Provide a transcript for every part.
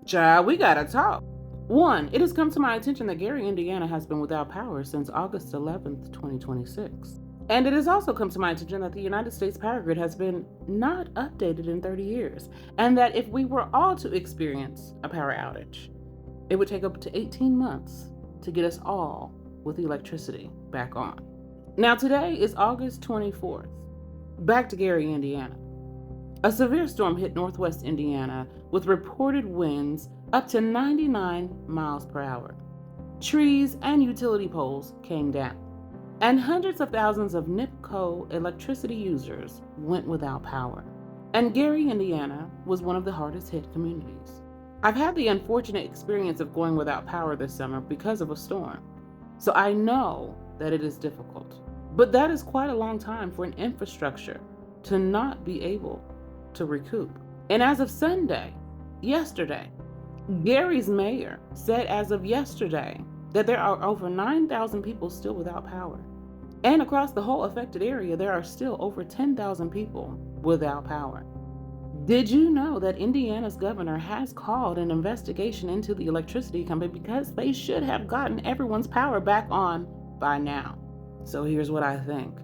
Child, we gotta talk. One, it has come to my attention that Gary, Indiana has been without power since August 11th, 2026. And it has also come to my attention that the United States power grid has been not updated in 30 years, and that if we were all to experience a power outage, it would take up to 18 months to get us all with electricity back on. Now, today is August 24th. Back to Gary, Indiana. A severe storm hit northwest Indiana with reported winds up to 99 miles per hour. Trees and utility poles came down, and hundreds of thousands of NIPCO electricity users went without power. And Gary, Indiana was one of the hardest hit communities. I've had the unfortunate experience of going without power this summer because of a storm, so I know that it is difficult. But that is quite a long time for an infrastructure to not be able to recoup. And as of Sunday, yesterday, Gary's mayor said as of yesterday that there are over 9,000 people still without power. And across the whole affected area, there are still over 10,000 people without power. Did you know that Indiana's governor has called an investigation into the electricity company because they should have gotten everyone's power back on by now? So here's what I think.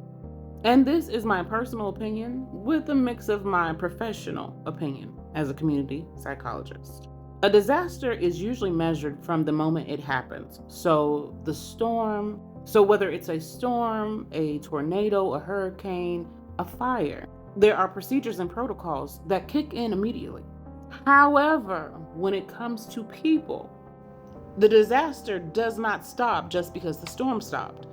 And this is my personal opinion with a mix of my professional opinion as a community psychologist. A disaster is usually measured from the moment it happens. So whether it's a storm, a tornado, a hurricane, a fire, there are procedures and protocols that kick in immediately. However, when it comes to people, the disaster does not stop just because the storm stopped.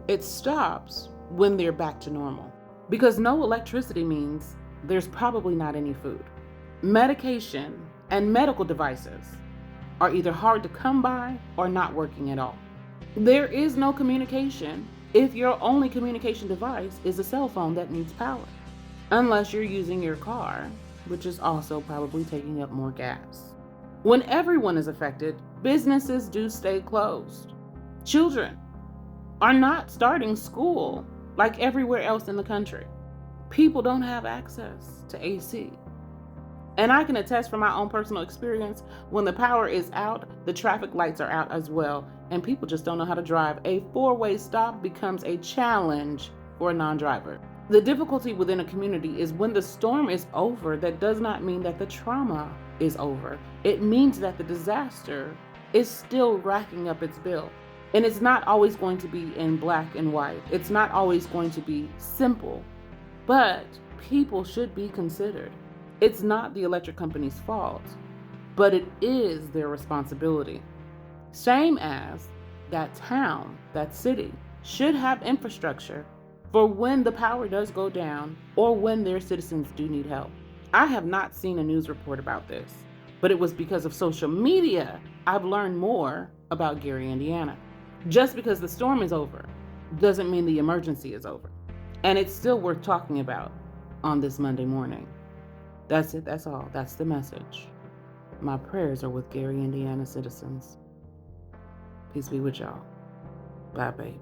It stops when they're back to normal. Because no electricity means there's probably not any food. Medication and medical devices are either hard to come by or not working at all. There is no communication if your only communication device is a cell phone that needs power, unless you're using your car, which is also probably taking up more gas. When everyone is affected, businesses do stay closed. Children are not starting school like everywhere else in the country. People don't have access to AC. And I can attest from my own personal experience, when the power is out, the traffic lights are out as well, and people just don't know how to drive. A four-way stop becomes a challenge for a non-driver. The difficulty within a community is when the storm is over, that does not mean that the trauma is over. It means that the disaster is still racking up its bill. And it's not always going to be in black and white. It's not always going to be simple, but people should be considered. It's not the electric company's fault, but it is their responsibility. Same as that town, that city, should have infrastructure for when the power does go down or when their citizens do need help. I have not seen a news report about this, but it was because of social media I've learned more about Gary, Indiana. Just because the storm is over doesn't mean the emergency is over. And it's still worth talking about on this Monday morning. That's it. That's all. That's the message. My prayers are with Gary, Indiana citizens. Peace be with y'all. Bye, baby.